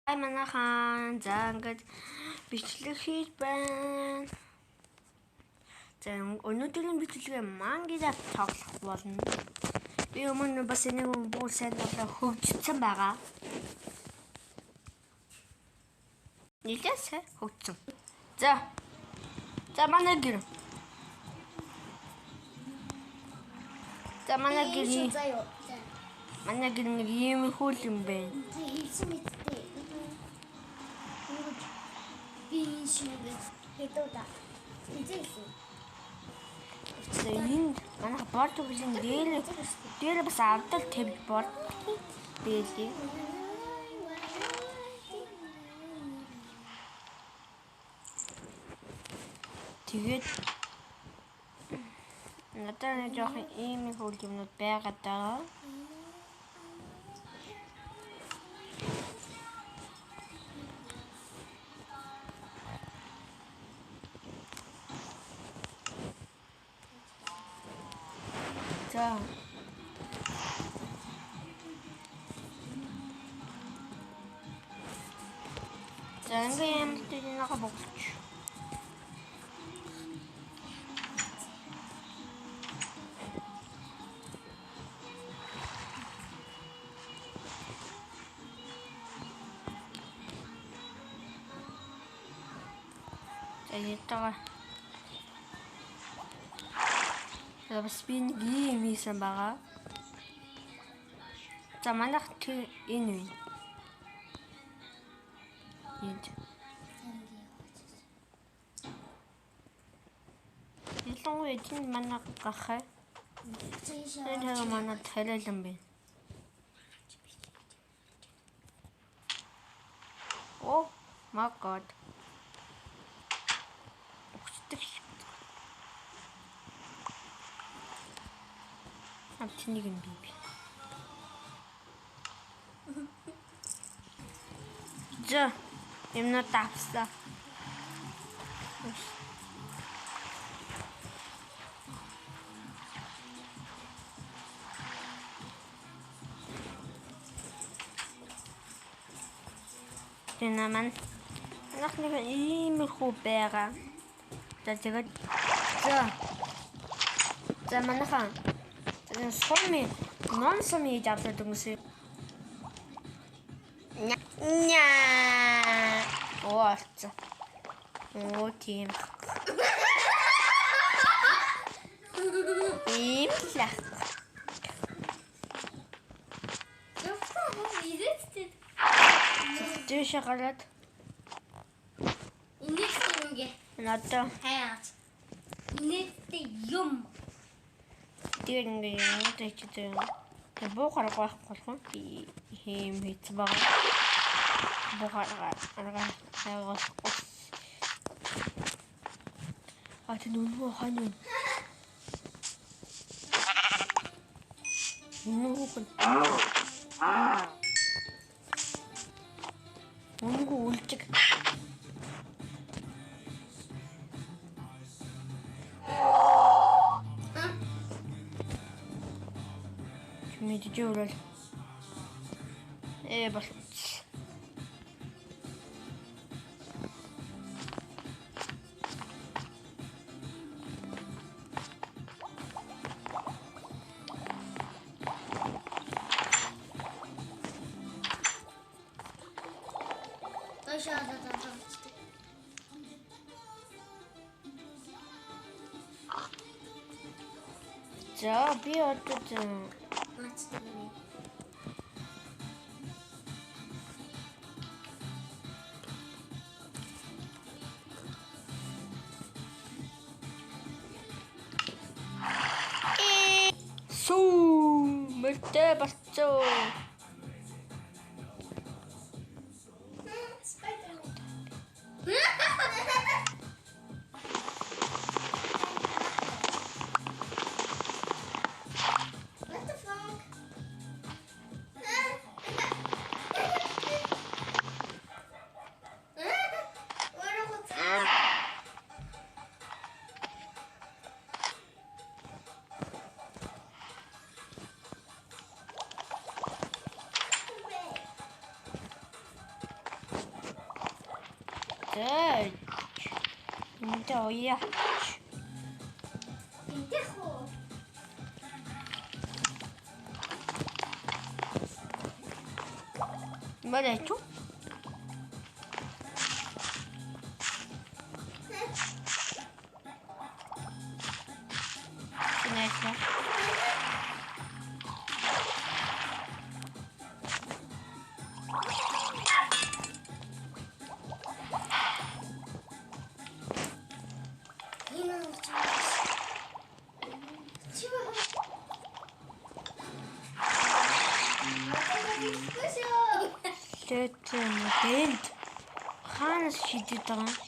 Манайхан за ингээд бичлэг хийж байна. За өнөөдрийн бичлэгээ мангида тоглох болно. Би өмнө бас энийг бүр сайн хөгжсөн байгаа. Нилээсэ хөгжсөн. За манай гэр. Манай гэр нэг ийм хөл юм байна. Хийсэн мэдтэй. Би шинэ хэдода. Эцэсэн. Энэ манай борд бүлийн дээр бас авдал тавьж борд бэлээ. Тэгээд надад нэг жоохон ийм хөл юмнууд байгаад байгаа. За ингээд юм тийм накабогч. Итага. Бас би нэг юм хийсэн байгаа. За манайх энэ үе. Илэн үеийн манай гахаа. Тэр манай талайлан байна. Oh my god. Нэг юм би. За юмна тавса. Тэнаман нэг ийм хүү байгаа. Тэгээд за манайхан сумми нон сумми жавсад өмсөе. Ня. What? Оо тийм. Имлах. Ты шоколад. Инээстэй Надаа. хаяач. Инээстэй юм. Тэр ингээ юм дэчтэй. Тэр буухаар байхгүй би хэм хийц байгаа. Буухаар арга хаяас. Ати нүгөө хань. Нүгөө. Нүгөө үлчиг. Медитировать. Бас. За би одоо мөртөө болцоо. Зөө. Энд уяа. Эндэх үү? Барайч уу? Нээсэ. Тэт модель хаанаас шийдэж байгаа юм?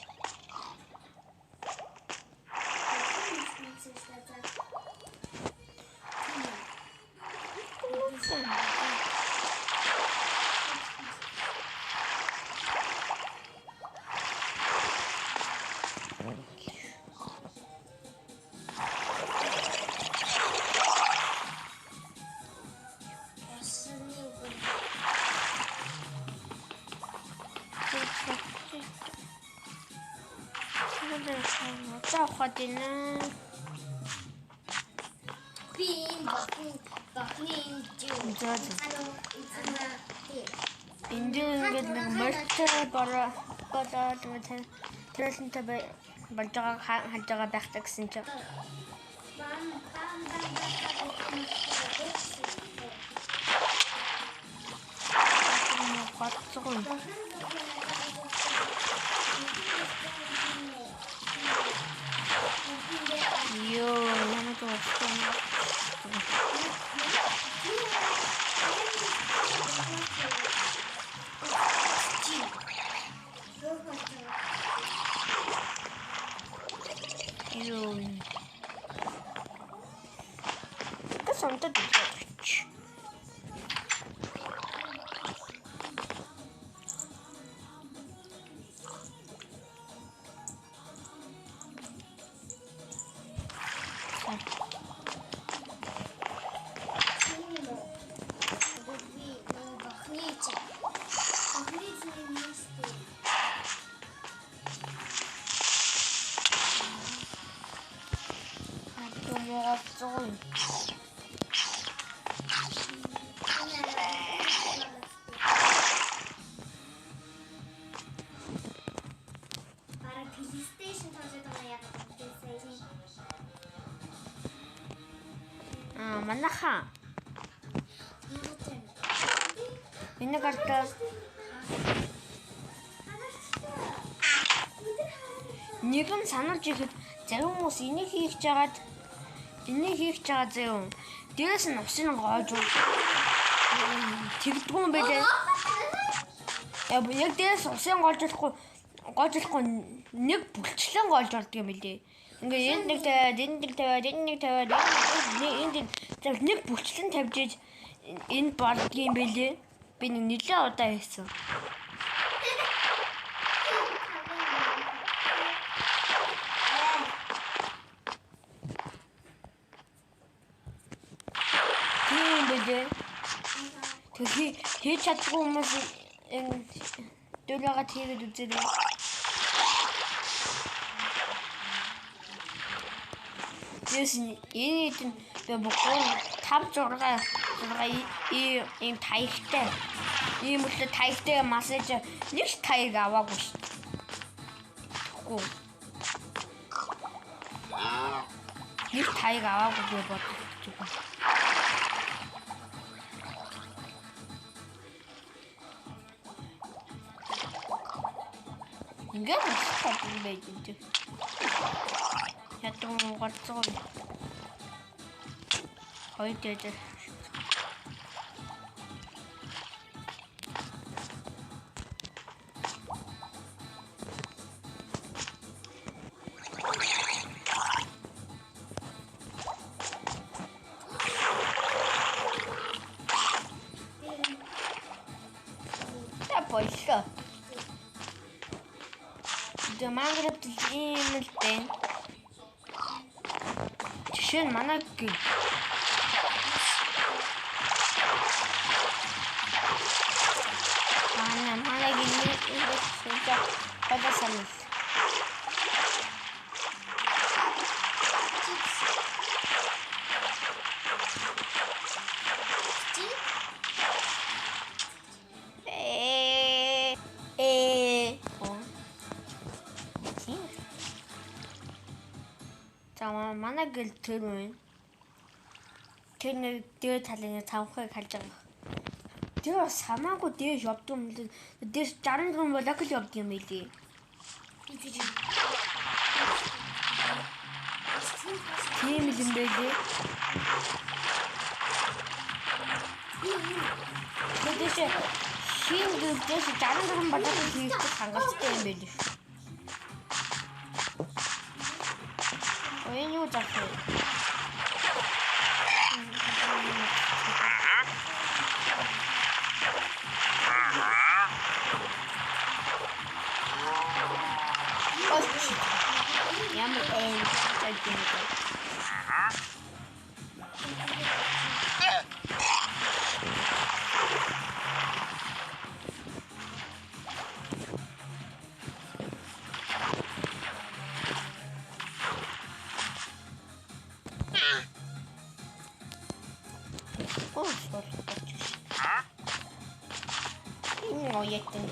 Заахад ина. Пин бахны жоо. Энд ингээд нэг мөртөө бороо тэрэлэнтэй болж байгаа хаж байгаа байхтаа гэсэн чинь гацгүй. Йоо, ямар тоостой. Йоо. Касамта дэж. Гацгүй. Para PlayStation тоже там я Манайхаа энэ карта нэгэн санаж ихэд зарим хүмүүс энийг хийх жагаад заяа. Дээрээс нь усын гоож тэгдгүү юм байлээ. Яг дээрээс усын гоож болохгүй нэг бүлчлэн гоож болдго юм билээ. Ингээ энд нэг тавиад энд нэг бүлчлэн тавьж иж энд болдго юм билээ. Би нэг нэлээд удаа хийсэн. Хийж чадгүй хүмүүс энэ дөрөөгөө тэгээд үзээрэй. Ясны энэ би богоо 5 6 ийм таягтай. Ийм л таягтай массаж нэг таяг аваагүй шүү дээ. Тэгэхгүй. Нэг таяг аваагүй би бодчих. Ингээд стop юм байж дээ. Ятуу гацгүй. Хойдэж. 벌써 이제 Minecraft 게임을 때 жишээ нь манай гинэ 진짜 받아서 channel. За манай гэл тэр үн. Тэр нэг дээр талын тавхыг харж байгаа. Тэр бас хамаагүй дээш явдаг юм л. Дээш 64 блок л явдаг юм билий. Тийм л юм байлээ. Дээш хин дээш 64 блок хийх хангалттай юм байлээ. Ой юу зах вэ? Ямар энэ чагтэн бэ? Oh, яттэн.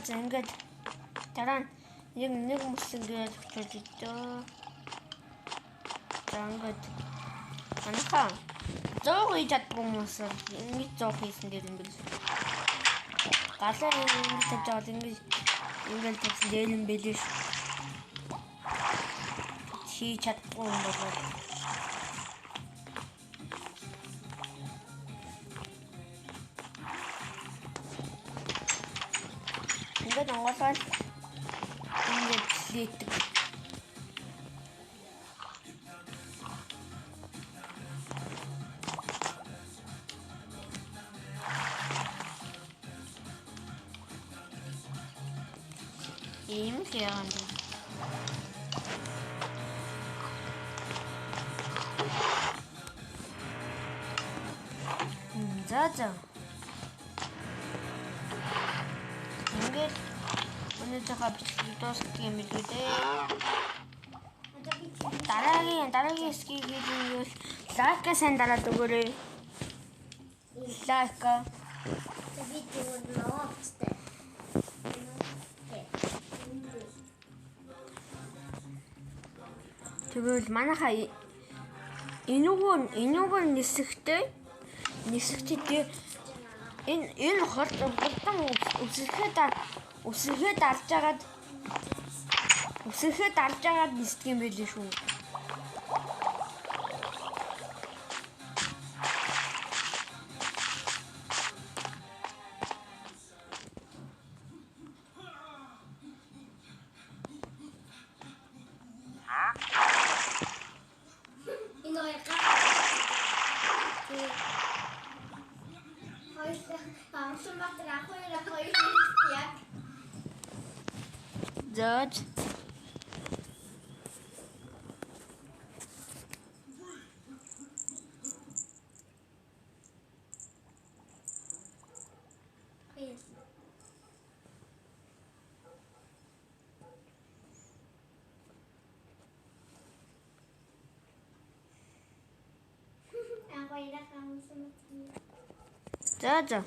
За ингээд дараа нь нэг мөсгөөд өгчөөд идөө. За ингээд манайхаа зоог хийж чаддаг хүмүүс ингэж зоог хийсэн дээр юм бэл. Галаа ингэж тавьж аваад ингэж тавьсан дээр юм бэлээ шүү. Хийж чаддаг юм болоо. Ингээд онгоолол ингээд лээдэг. Ийм л яан. За. Ингээд өнөөдрийнхөө бичлэг дуусгах юм билүү дээ. Дараагийн скийг хийвэл лайк сайн дараад өгөөрэй. Лайк. Видео новости. Тэгвэл манайхаа энүүгээр нисэхтэй энэ хурдан үсрэхэд дарж агаад нисдэг юм байлээ шүү. Judge. За.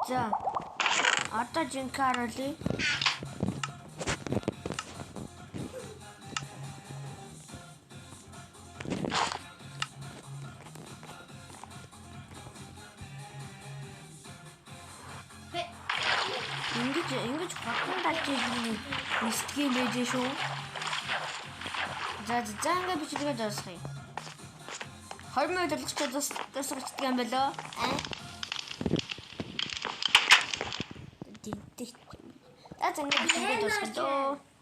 За. Одоо жинкаруулъя. Ингэж хотон талж нисдгийм байж шүү. За ингээд бичлэгээ дуусгая. 20 минут төлөвчтэй дуусгацдаг юм болоо. За ингээд бичлэгээ дуусгая.